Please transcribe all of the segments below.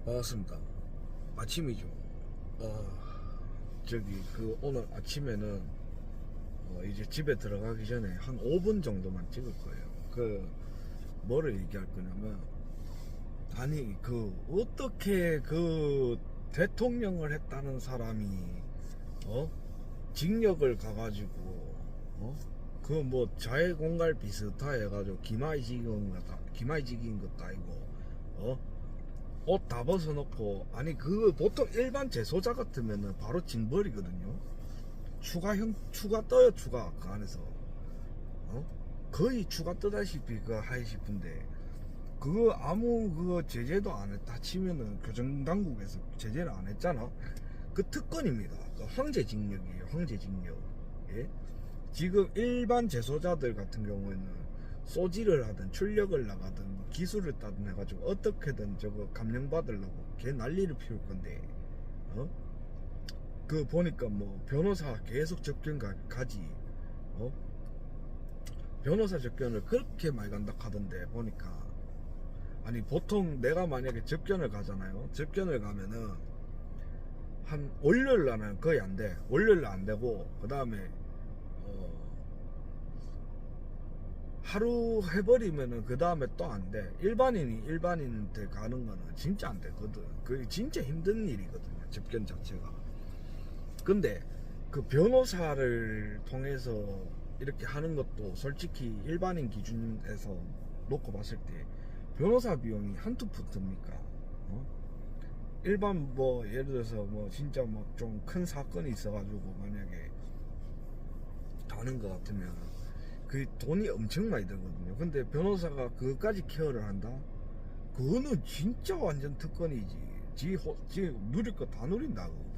반갑습니다. 아침이죠. 오늘 아침에는 이제 집에 들어가기 전에 한 5분 정도만 찍을 거예요. 뭐를 얘기할 거냐면, 아니, 어떻게 대통령을 했다는 사람이, 어? 징역을 가가지고, 자해공갈 비슷하 해가지고, 기마이직인 것도 아니고, 어? 옷 다 벗어놓고, 아니 보통 일반 재소자 같으면은 바로 징벌이거든요. 추가 떠요. 추가 그 안에서 거의 추가 뜨다시피 하이 싶은데, 아무 제재도 안 했다 치면은 교정당국에서 제재를 안 했잖아. 그 특권입니다. 황제징역이에요. 황제징역. 예? 지금 일반 재소자들 같은 경우에는 소지를 하든 출력을 나가든 기술을 따든 해가지고 어떻게든 저거 감형받으려고 걔 난리를 피울 건데, 보니까 변호사 계속 접견 가지. 변호사 접견을 그렇게 많이 간다 하던데, 보니까. 아니, 보통 내가 만약에 접견을 가잖아요. 접견을 가면은 한 월요일 날은 거의 안 돼. 월요일 날 안 되고, 그 다음에 하루 해버리면은 그 다음에 또 안 돼. 일반인한테 가는 거는 진짜 안 되거든. 그게 진짜 힘든 일이거든요, 접견 자체가. 근데 그 변호사를 통해서 이렇게 하는 것도 솔직히 일반인 기준에서 놓고 봤을 때 변호사 비용이 한두 푼입니까? 일반 예를 들어서 진짜 좀 큰 사건이 있어가지고 만약에 가는 것 같으면 그 돈이 엄청 많이 들거든요. 근데 변호사가 그것까지 케어를 한다? 그거는 진짜 완전 특권이지. 지 누릴 거 다 누린다 그거든.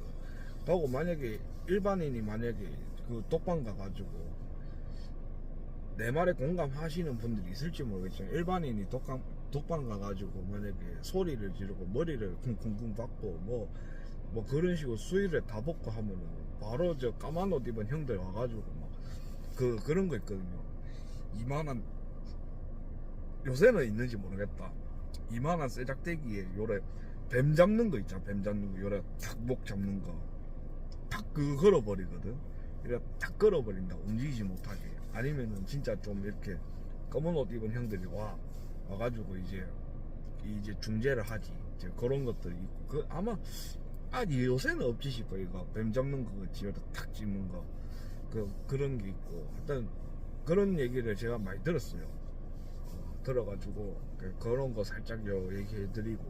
하고 만약에 일반인이 만약에 그 독방 가가지고, 내 말에 공감하시는 분들이 있을지 모르겠지만, 일반인이 독방 가가지고 만약에 소리를 지르고 머리를 쿵쿵쿵 박고 그런 식으로 수위를 다 벗고 하면은 바로 저 까만 옷 입은 형들 와가지고 그런 거 있거든요. 이만한, 요새는 있는지 모르겠다, 이만한 쇠작대기에 요래 뱀 잡는 거 있잖아. 뱀 잡는 거 요래 탁 목 잡는 거 탁 걸어버리거든. 이래 탁 걸어버린다, 움직이지 못하게. 아니면은 진짜 좀 이렇게 검은 옷 입은 형들이 와가지고 이제 중재를 하지. 이제 그런 것들이 있고, 아마 요새는 없지 싶어. 이거 뱀 잡는 거 지어다 탁 찝는 거, 그런 게 있고. 일단 그런 얘기를 제가 많이 들었어요. 들어가지고 그런 거 살짝 얘기해드리고,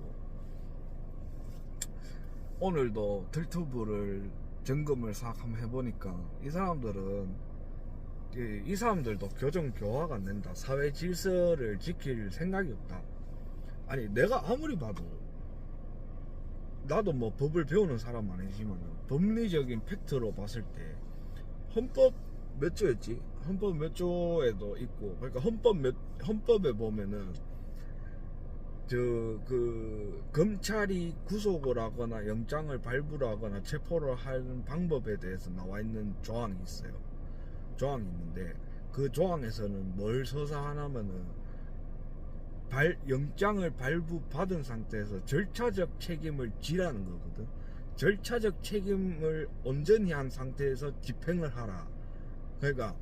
오늘도 들투브를 점검을 싹 한번 해보니까 이 사람들도 교정 교화가 안 된다. 사회 질서를 지킬 생각이 없다. 아니, 내가 아무리 봐도, 나도 법을 배우는 사람 아니지만 법리적인 팩트로 봤을 때 헌법 몇 조였지? 헌법 몇 조에도 있고, 그러니까 헌법에 보면은 검찰이 구속을 하거나 영장을 발부를 하거나 체포를 하는 방법에 대해서 나와 있는 조항이 있어요. 조항이 있는데, 그 조항에서는 뭘 서사하냐면은, 영장을 발부받은 상태에서 절차적 책임을 지라는 거거든. 절차적 책임을 온전히 한 상태에서 집행을 하라. 그러니까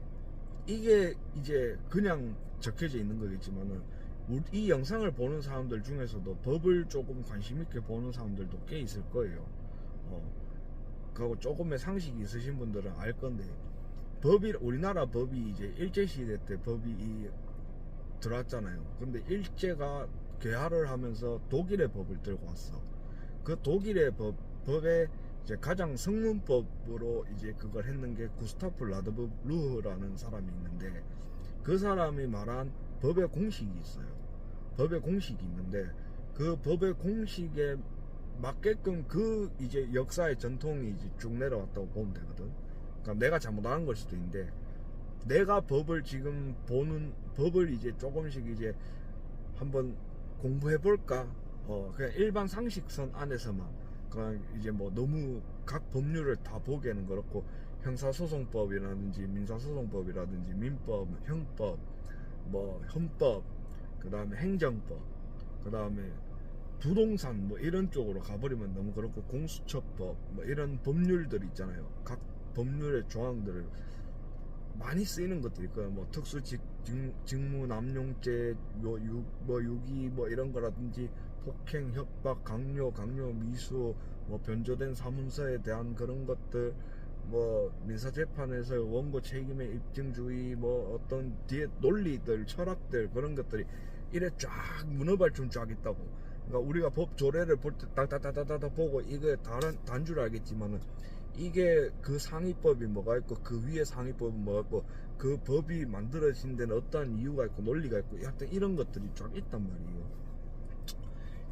이게 이제 그냥 적혀져 있는 거겠지만은, 이 영상을 보는 사람들 중에서도 법을 조금 관심 있게 보는 사람들도 꽤 있을 거예요. 그리고 조금의 상식이 있으신 분들은 알 건데, 우리나라 법이 이제 일제시대 때 법이 들어왔잖아요. 근데 일제가 개화를 하면서 독일의 법을 들고 왔어. 그 독일의 법에 이제 가장 성문법으로 이제 그걸 했는 게 구스타프 라드부르흐라는 사람이 있는데, 그 사람이 말한 법의 공식이 있어요. 법의 공식이 있는데, 그 법의 공식에 맞게끔 이제 역사의 전통이 이제 쭉 내려왔다고 보면 되거든. 그러니까 내가 잘못한 걸 수도 있는데, 내가 법을 지금 법을 이제 조금씩 이제 한번 공부해 볼까? 그냥 일반 상식선 안에서만, 그냥 이제 너무 각 법률을 다 보기에는 그렇고, 형사소송법이라든지 민사소송법이라든지 민법, 형법, 헌법, 그 다음에 행정법, 그 다음에 부동산 뭐 이런 쪽으로 가버리면 너무 그렇고, 공수처법 뭐 이런 법률들 있잖아요. 각 법률의 조항들을 많이 쓰이는 것들이 있고요. 뭐 특수 직무 남용죄, 뭐 유기 뭐 이런 거라든지, 폭행, 협박, 강요 미수, 뭐 변조된 사문서에 대한 그런 것들, 뭐 민사재판에서 원고 책임의 입증주의, 뭐 어떤 뒤에 논리들, 철학들, 그런 것들이 이래 쫙 문어발처럼 쫙 있다고. 그러니까 우리가 법 조례를 볼 때 따다다다다 보고 이게 단 줄 알겠지만은, 이게 그 상위법이 뭐가 있고 그 위에 상위법은 뭐가 있고 그 법이 만들어진 데는 어떠한 이유가 있고 논리가 있고 하여튼 이런 것들이 쫙 있단 말이에요.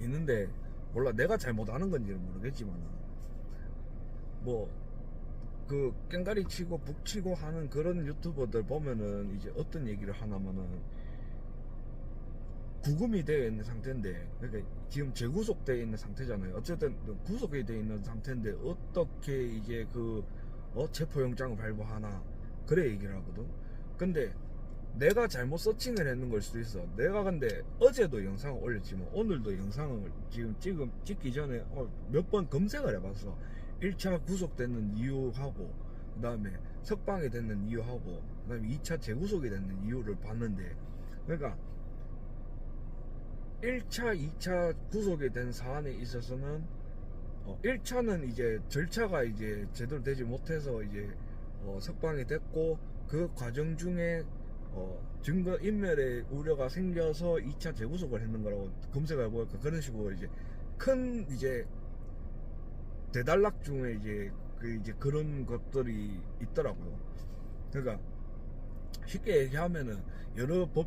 있는데 몰라, 내가 잘못 아는 건지는 모르겠지만, 뭐 그 깽가리 치고 북치고 하는 그런 유튜버들 보면은 이제 어떤 얘기를 하냐면은, 구금이 되어 있는 상태인데, 그러니까 지금 재구속되어 있는 상태잖아요. 어쨌든 구속이 되어 있는 상태인데 어떻게 이제 그 체포영장을 발부하나, 그래 얘기를 하거든. 근데 내가 잘못 서칭을 했는 걸 수도 있어. 내가 근데 어제도 영상을 올렸지만 오늘도 영상을 지금 찍기 전에 몇 번 검색을 해봤어. 1차 구속되는 이유하고, 그 다음에 석방이 됐는 이유하고, 그 다음에 2차 재구속이 됐는 이유를 봤는데, 그러니까 1차, 2차 구속이 된 사안에 있어서는 1차는 이제 절차가 이제 제대로 되지 못해서 이제 석방이 됐고, 그 과정 중에 증거 인멸의 우려가 생겨서 2차 재구속을 했는 거라고 검색을 해보니까, 그런 식으로 이제 큰 이제 대단락 중에 이제 그런 것들이 있더라고요. 그러니까 쉽게 얘기하면은 여러 법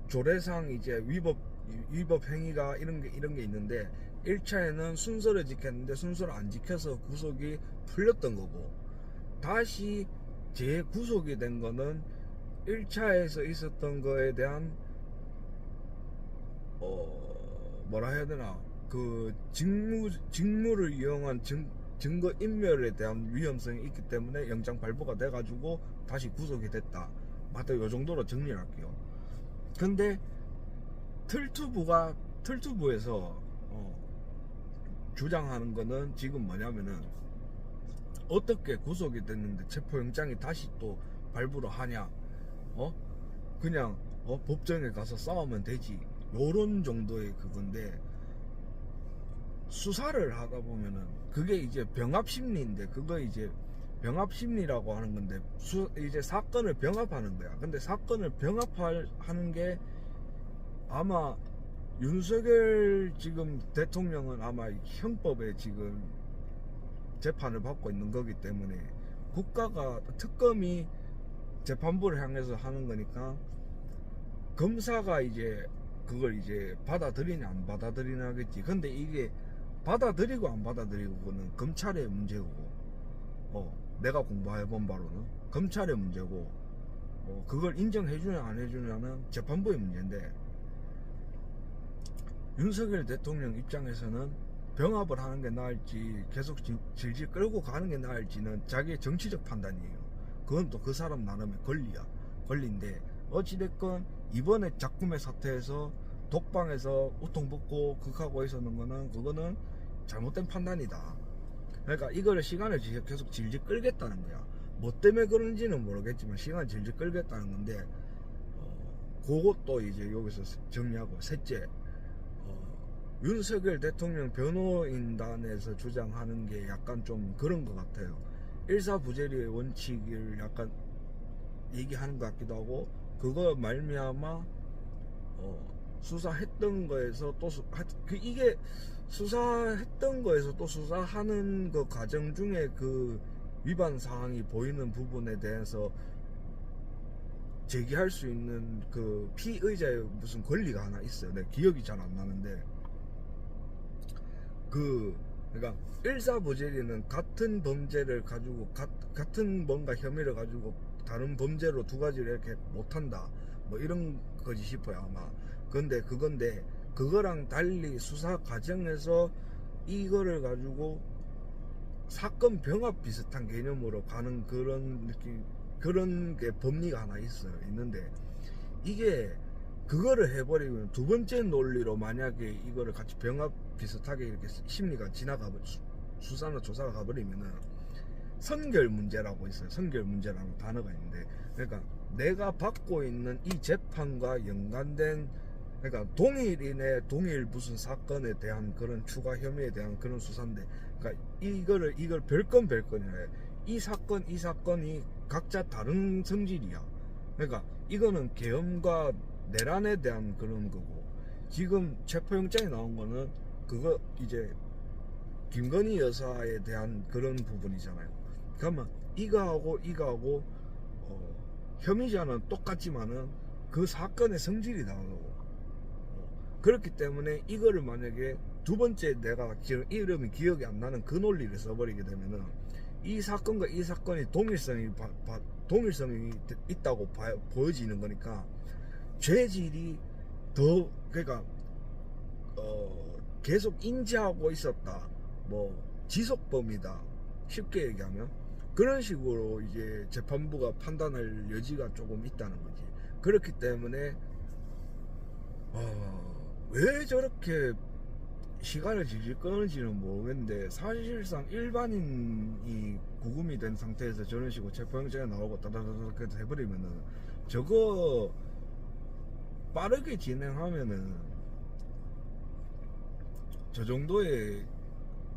조례상 이제 위법 행위가 이런 게 있는데, 1차에는 순서를 지켰는데 순서를 안 지켜서 구속이 풀렸던 거고, 다시 재구속이 된 거는 1차에서 있었던 거에 대한 뭐라 해야 되나, 그 직무를 이용한 증거 인멸에 대한 위험성이 있기 때문에 영장 발부가 돼가지고 다시 구속이 됐다. 맞다, 요 정도로 정리를 할게요. 근데 틀투부에서 주장하는 거는 지금 뭐냐면은, 어떻게 구속이 됐는데 체포영장이 다시 또 발부를 하냐, 그냥 법정에 가서 싸우면 되지, 요런 정도의 그건데, 수사를 하다 보면은 그게 이제 병합심리인데, 그거 이제 병합심리라고 하는 건데, 이제 사건을 병합하는 거야. 근데 사건을 병합하는 게 아마 윤석열 지금 대통령은 아마 형법에 지금 재판을 받고 있는 거기 때문에, 국가가 특검이 재판부를 향해서 하는 거니까, 검사가 이제 그걸 이제 받아들이냐 안 받아들이냐겠지. 근데 이게 받아들이고 안 받아들이고는 검찰의 문제고, 내가 공부해본 바로는 검찰의 문제고, 그걸 인정해주냐 안 해주냐는 재판부의 문제인데, 윤석열 대통령 입장에서는 병합을 하는 게 나을지 계속 질질 끌고 가는 게 나을지는 자기의 정치적 판단이에요. 그건 또 그 사람 나름의 권리인데, 어찌됐건 이번에 작품의 사태에서 독방에서 우통 벗고 극하고 있었는 거는, 그거는 잘못된 판단이다. 그러니까 이거를 시간을 계속 질질 끌겠다는 거야. 뭐 때문에 그런지는 모르겠지만 시간을 질질 끌겠다는 건데, 그것도 이제 여기서 정리하고, 셋째, 윤석열 대통령 변호인단에서 주장하는 게 약간 좀 그런 것 같아요. 일사부재리의 원칙을 약간 얘기하는 것 같기도 하고, 그거 말미암아 수사했던 거에서 또 이게 수사했던 거에서 또 수사하는 그 과정 중에 그 위반 사항이 보이는 부분에 대해서 제기할 수 있는 그 피의자의 무슨 권리가 하나 있어요. 내가 기억이 잘 안 나는데, 그러니까 일사부재리는 같은 범죄를 가지고 같은 뭔가 혐의를 가지고 다른 범죄로 두 가지를 이렇게 못한다, 뭐 이런 거지 싶어요 아마. 근데 그거랑 달리 수사 과정에서 이거를 가지고 사건 병합 비슷한 개념으로 가는 그런 느낌, 그런 게 법리가 하나 있는데, 이게 그거를 해버리면 두 번째 논리로 만약에 이거를 같이 병합 비슷하게 이렇게 심리가 지나가 수사나 조사가 가버리면은 선결 문제라고 있어요. 선결 문제라는 단어가 있는데, 그러니까 내가 받고 있는 이 재판과 연관된, 그러니까 동일인의 동일 무슨 사건에 대한 그런 추가 혐의에 대한 그런 수사인데, 그러니까 이걸 별건이래. 이 사건이 각자 다른 성질이야. 그러니까 이거는 계엄과 내란에 대한 그런 거고, 지금 체포영장이 나온 거는 그거 이제 김건희 여사에 대한 그런 부분이잖아요. 그러면 이거하고 혐의자는 똑같지만은 그 사건의 성질이 다르고, 그렇기 때문에 이거를 만약에 두 번째 내가 이름이 기억이 안 나는 그 논리를 써버리게 되면은 이 사건과 이 사건이 동일성이 있다고 보여지는 거니까 죄질이 더, 그러니까 계속 인지하고 있었다, 뭐 지속범이다, 쉽게 얘기하면 그런 식으로 이제 재판부가 판단할 여지가 조금 있다는 거지. 그렇기 때문에 왜 저렇게 시간을 질질 끄는지는 모르겠는데, 사실상 일반인이 구금이 된 상태에서 저런 식으로 체포영장이 나오고 따다다닥 해버리면은, 저거 빠르게 진행하면은 저 정도의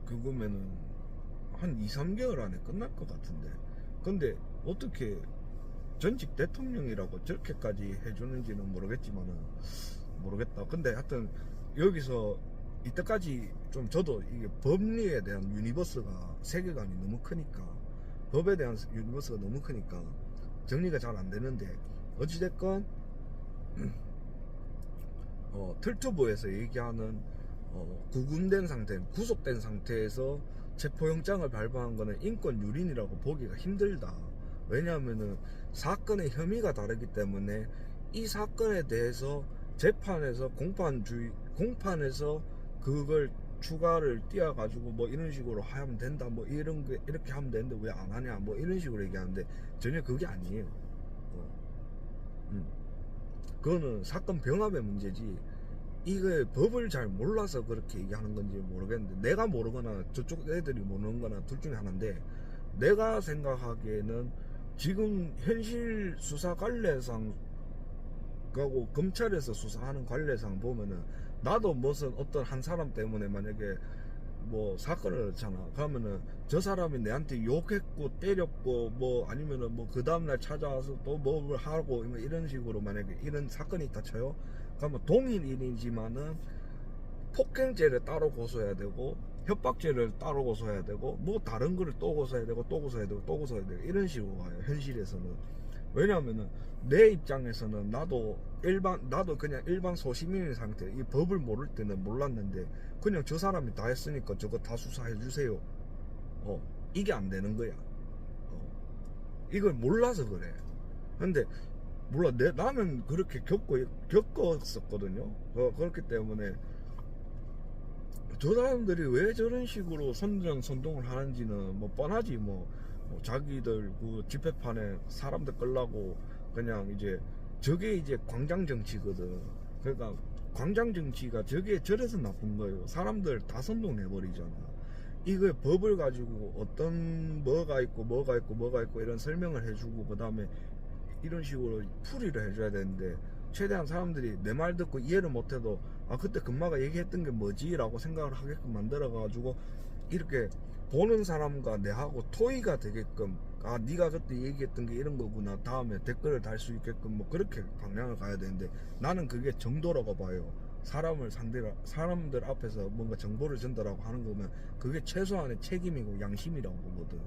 그거면은 한 2-3개월 안에 끝날 것 같은데, 근데 어떻게 전직 대통령이라고 저렇게까지 해주는지는 모르겠다. 근데 하여튼 여기서 이때까지 좀 저도 이게 법리에 대한 유니버스가, 세계관이 너무 크니까, 법에 대한 유니버스가 너무 크니까 정리가 잘 안 되는데, 어찌됐건 틀투브에서 얘기하는 구금된 상태, 구속된 상태에서 체포영장을 발부한 거는 인권 유린이라고 보기가 힘들다. 왜냐하면은 사건의 혐의가 다르기 때문에 이 사건에 대해서 재판에서 공판에서 그걸 추가를 띄어가지고 뭐 이런 식으로 하면 된다, 뭐 이렇게 하면 되는데 왜 안 하냐, 뭐 이런 식으로 얘기하는데 전혀 그게 아니에요. 그거는 사건 병합의 문제지, 이거 법을 잘 몰라서 그렇게 얘기하는 건지 모르겠는데, 내가 모르거나 저쪽 애들이 모르는 거나 둘 중에 하나인데, 내가 생각하기에는 지금 현실 수사 관례상 하고 검찰에서 수사하는 관례상 보면은, 나도 무슨 어떤 한 사람 때문에 만약에 뭐 사건을 넣잖아. 그러면은 저 사람이 내한테 욕했고 때렸고 뭐 아니면은 뭐 그 다음날 찾아와서 또 뭘 하고 이런 식으로 만약에 이런 사건이 있다 쳐요. 그러면 동일인이지만은 폭행죄를 따로 고소해야 되고, 협박죄를 따로 고소해야 되고, 뭐 다른 거를 또 고소해야 되고 또 고소해야 되고 또 고소해야 되고, 이런 식으로 가요, 현실에서는. 왜냐하면은 내 입장에서는 나도 그냥 일반 소시민인 상태, 이 법을 모를 때는 몰랐는데 그냥 저 사람이 다 했으니까 저거 다 수사해 주세요. 이게 안 되는 거야. 이걸 몰라서 그래. 근데 몰라, 나는 그렇게 겪었었거든요. 그렇기 때문에 저 사람들이 왜 저런 식으로 선동을 하는지는 뭐 뻔하지. 뭐 자기들 그 집회판에 사람들 끌라고 그냥 이제, 저게 이제 광장 정치거든. 그러니까 광장 정치가 저게 저래서 나쁜 거예요. 사람들 다 선동해버리잖아. 이거 법을 가지고 어떤 뭐가 있고 이런 설명을 해주고, 그 다음에 이런 식으로 풀이를 해줘야 되는데, 최대한 사람들이 내 말 듣고 이해를 못해도 그때 금마가 얘기했던 게 뭐지? 라고 생각을 하게끔 만들어가지고, 이렇게 보는 사람과 내하고 토의가 되게끔, 네가 그때 얘기했던 게 이런 거구나, 다음에 댓글을 달 수 있게끔 뭐 그렇게 방향을 가야 되는데, 나는 그게 정도라고 봐요. 사람들 앞에서 뭔가 정보를 전달하고 하는 거면 그게 최소한의 책임이고 양심이라고 보거든.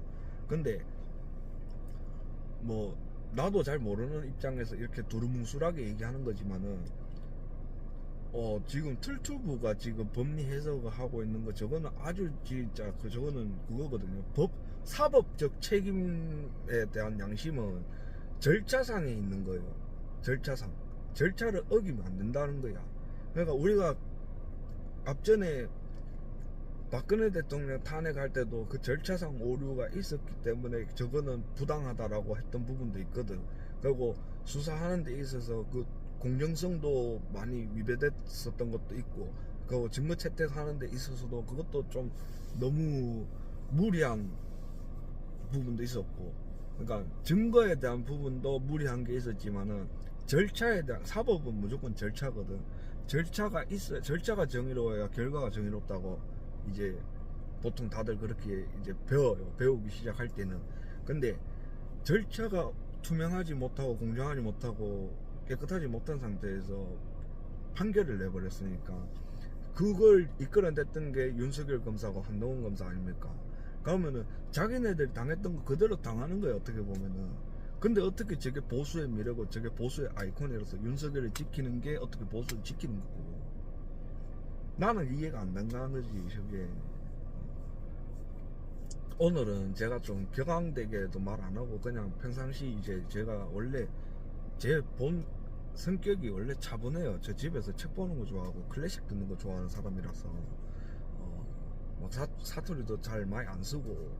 근데 뭐 나도 잘 모르는 입장에서 이렇게 두루뭉술하게 얘기하는 거지만은, 지금 틀투브가 지금 법리 해석을 하고 있는 거, 저거는 아주 진짜 저거는 그거거든요. 사법적 책임에 대한 양심은 절차상에 있는 거예요. 절차를 어기면 안 된다는 거야. 그러니까 우리가 앞전에 박근혜 대통령 탄핵할 때도 그 절차상 오류가 있었기 때문에 저거는 부당하다라고 했던 부분도 있거든. 그리고 수사하는 데 있어서 그 공정성도 많이 위배됐었던 것도 있고, 그 증거 채택하는 데 있어서도 그것도 좀 너무 무리한 부분도 있었고, 그러니까 증거에 대한 부분도 무리한 게 있었지만은 절차에 대한, 사법은 무조건 절차거든. 절차가 있어, 절차가 정의로워야 결과가 정의롭다고 이제 보통 다들 그렇게 이제 배우기 시작할 때는. 근데 절차가 투명하지 못하고 공정하지 못하고 깨끗하지 못한 상태에서 판결을 내버렸으니까, 그걸 이끌어냈던 게 윤석열 검사하고 한동훈 검사 아닙니까? 그러면은 자기네들이 당했던 거 그대로 당하는 거예요, 어떻게 보면은. 근데 어떻게 저게 보수의 미래고 저게 보수의 아이콘이라서 윤석열을 지키는 게 어떻게 보수를 지키는 거고. 나는 이해가 안 된다는 거지, 저게. 오늘은 제가 좀 격앙되게도 말 안 하고 그냥 평상시 이제 제가 원래 제 본 성격이 원래 차분해요. 저 집에서 책 보는 거 좋아하고 클래식 듣는 거 좋아하는 사람이라서 막 사투리도 잘 많이 안 쓰고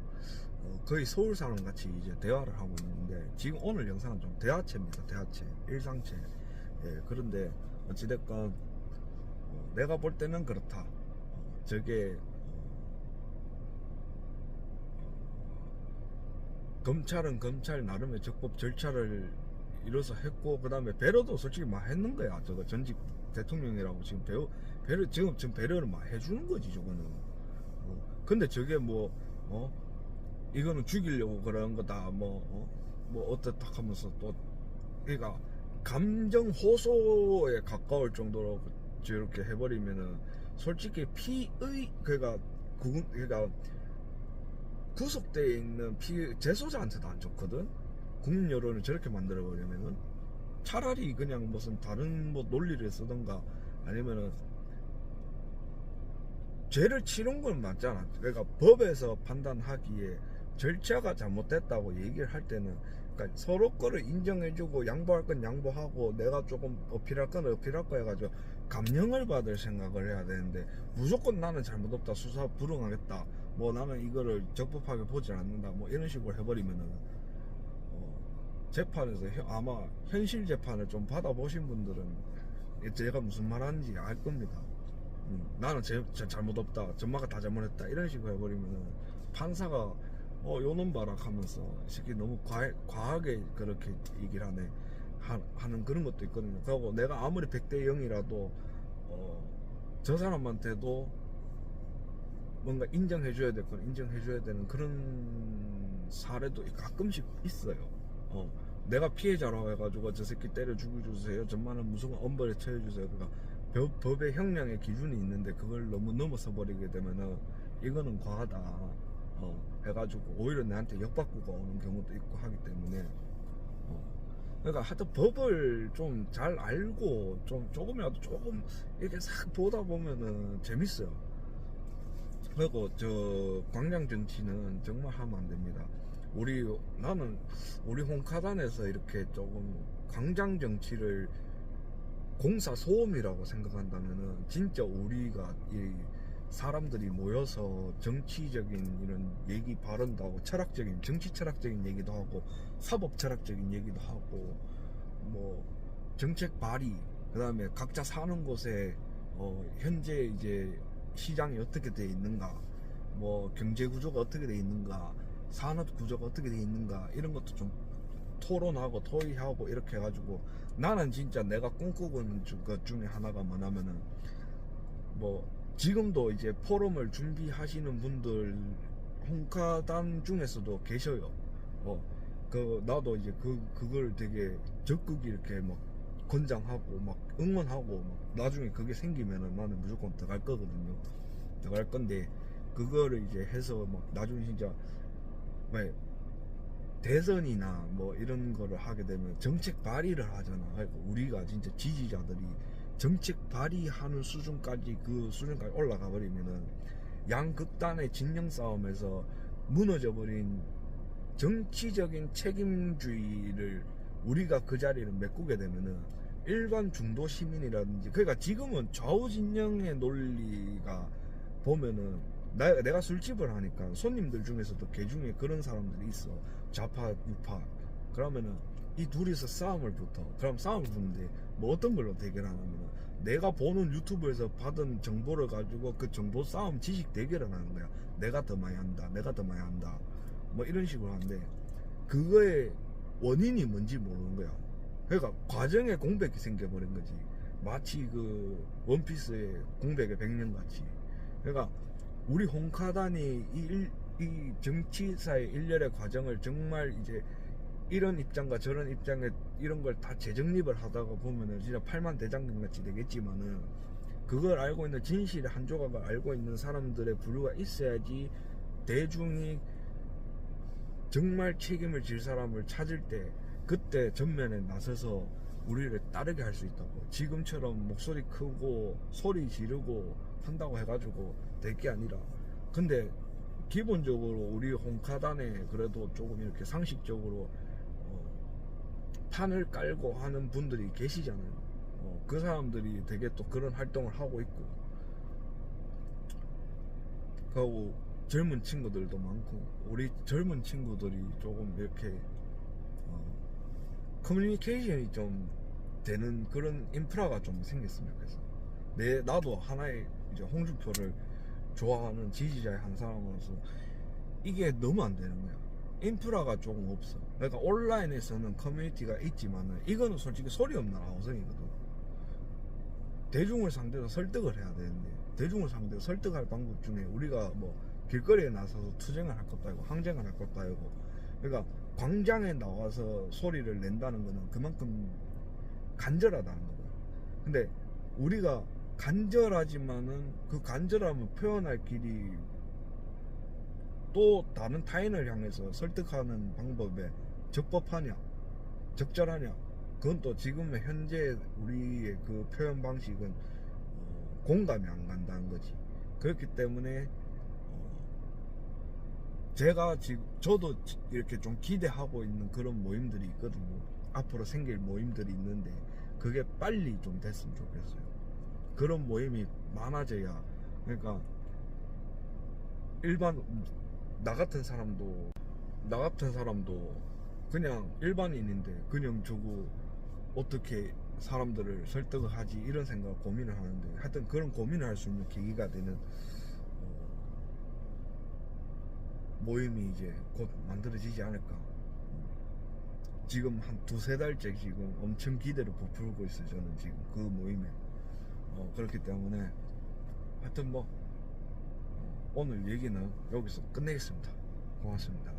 거의 서울 사람 같이 이제 대화를 하고 있는데, 지금 오늘 영상은 좀 대화체입니다. 대화체, 일상체. 예, 그런데 어찌됐건 내가 볼 때는 그렇다. 저게 검찰은 검찰 나름의 적법 절차를 이뤄서 했고, 그 다음에 배려도 솔직히 막 했는 거야. 저거 전직 대통령이라고 지금 배려 지금 배려를 막 해주는 거지, 저거는. 근데 저게 이거는 죽이려고 그러는 거다, 어떻다 하면서 또, 그러니까 감정 호소에 가까울 정도로 저렇게 해버리면은 솔직히 그러니까 구속되어 있는 재소자한테도 안 좋거든. 국민 여론을 저렇게 만들어 버리면은 차라리 그냥 무슨 다른 논리를 쓰던가 아니면은 죄를 치른 건 맞잖아. 그러니까 법에서 판단하기에 절차가 잘못됐다고 얘기를 할 때는, 그러니까 서로 거를 인정해주고 양보할 건 양보하고 내가 조금 어필할 건 어필할 거 해가지고 감형을 받을 생각을 해야 되는데, 무조건 나는 잘못 없다, 수사 불응하겠다, 나는 이거를 적법하게 보지 않는다, 이런 식으로 해버리면은 재판에서 아마 현실 재판을 좀 받아보신 분들은 제가 무슨 말하는지 알 겁니다. 나는 잘못 없다, 전마가 다 잘못했다, 이런 식으로 해버리면은 판사가 요놈 봐라 하면서 이 새끼 너무 과하게 그렇게 얘기를 하는 그런 것도 있거든요. 그리고 내가 아무리 100대 0이라도 저 사람한테도 뭔가 인정해줘야 될 건 인정해줘야 되는 그런 사례도 가끔씩 있어요. 내가 피해자라고 해가지고 저 새끼 때려 죽여주세요, 전만은 무조건 엄벌에 처해주세요, 그러니까 법의 형량의 기준이 있는데 그걸 너무 넘어서 버리게 되면은 이거는 과하다 해가지고 오히려 나한테 역받고가 오는 경우도 있고 하기 때문에, 그러니까 하여튼 법을 좀 잘 알고 조금이라도 조금 이렇게 싹 보다 보면은 재밌어요. 그리고 저 광장 정치는 정말 하면 안 됩니다. 나는 우리 홍카단에서 이렇게 조금 광장 정치를 공사 소음이라고 생각한다면은, 진짜 우리가 이 사람들이 모여서 정치적인 이런 얘기 발언도 하고 정치 철학적인 얘기도 하고 사법 철학적인 얘기도 하고 정책 발의, 그 다음에 각자 사는 곳에 현재 이제 시장이 어떻게 돼 있는가, 경제 구조가 어떻게 돼 있는가, 산업 구조가 어떻게 돼 있는가, 이런 것도 좀 토론하고 토의하고 이렇게 해가지고, 나는 진짜 내가 꿈꾸고 있는 것 중에 하나가 뭐냐면은, 지금도 이제 포럼을 준비하시는 분들 홍카단 중에서도 계셔요. 나도 이제 그걸 되게 적극 이렇게 권장하고 응원하고 나중에 그게 생기면은 나는 무조건 들어갈 거거든요. 들어갈 건데, 그거를 이제 해서 나중에 진짜 대선이나 이런 거를 하게 되면 정책 발의를 하잖아. 그러니까 우리가 진짜 지지자들이 정책 발의하는 수준까지 올라가 버리면은 양극단의 진영 싸움에서 무너져버린 정치적인 책임주의를 우리가 그 자리를 메꾸게 되면은 일반 중도 시민이라든지, 그러니까 지금은 좌우 진영의 논리가 보면은 내가 술집을 하니까 손님들 중에서도 개 중에 그런 사람들이 있어. 좌파 우파. 그러면은 이 둘이서 싸움을 붙어. 그럼 싸움을 붙는데 뭐 어떤 걸로 대결하냐면 내가 보는 유튜브에서 받은 정보를 가지고 그 정보 싸움 지식 대결을 하는 거야. 내가 더 많이 한다, 내가 더 많이 한다, 뭐 이런 식으로 하는데 그거의 원인이 뭔지 모르는 거야. 그러니까 과정에 공백이 생겨버린 거지. 마치 그 원피스의 공백의 100년 같이. 그러니까 우리 홍카단이 이 정치사의 일련의 과정을 정말 이제 이런 입장과 저런 입장에 이런 걸 다 재정립을 하다가 보면은 진짜 팔만 대장경 같이 되겠지만은 그걸 알고 있는 진실의 한 조각을 알고 있는 사람들의 부류가 있어야지 대중이 정말 책임을 질 사람을 찾을 때 그때 전면에 나서서 우리를 따르게 할 수 있다고. 지금처럼 목소리 크고 소리 지르고 한다고 해가지고 될 게 아니라. 근데 기본적으로 우리 홍카단에 그래도 조금 이렇게 상식적으로 판을 깔고 하는 분들이 계시잖아요. 그 사람들이 되게 또 그런 활동을 하고 있고, 그리고 젊은 친구들도 많고, 우리 젊은 친구들이 조금 이렇게 커뮤니케이션이 좀 되는 그런 인프라가 좀 생겼으면 좋겠어. 나도 하나의 이제 홍준표를 좋아하는 지지자의 한 사람으로서 이게 너무 안 되는 거야. 인프라가 조금 없어. 그러니까 온라인에서는 커뮤니티가 있지만은 이거는 솔직히 소리 없는 아우성이거든. 대중을 상대로 설득을 해야 되는데 대중을 상대로 설득할 방법 중에 우리가 뭐 길거리에 나서서 투쟁을 할 것도 아니고 항쟁을 할 것도 아니고, 그러니까 광장에 나와서 소리를 낸다는 거는 그만큼 간절하다는 거야. 근데 우리가 간절하지만은 그 간절함을 표현할 길이 또 다른 타인을 향해서 설득하는 방법에 적법하냐, 적절하냐, 그건 또 지금의 현재 우리의 그 표현 방식은 공감이 안 간다는 거지. 그렇기 때문에 제가 지금 저도 이렇게 좀 기대하고 있는 그런 모임들이 있거든요. 앞으로 생길 모임들이 있는데 그게 빨리 좀 됐으면 좋겠어요. 그런 모임이 많아져야, 그러니까 일반 나 같은 사람도 그냥 일반인인데 그냥 저거 어떻게 사람들을 설득을 하지, 이런 생각 고민을 하는데, 하여튼 그런 고민을 할 수 있는 계기가 되는 모임이 이제 곧 만들어지지 않을까. 지금 한 두세 달째 지금 엄청 기대를 부풀고 있어요. 저는 지금 그 모임에 그렇기 때문에 하여튼 뭐 오늘 얘기는 여기서 끝내겠습니다. 고맙습니다.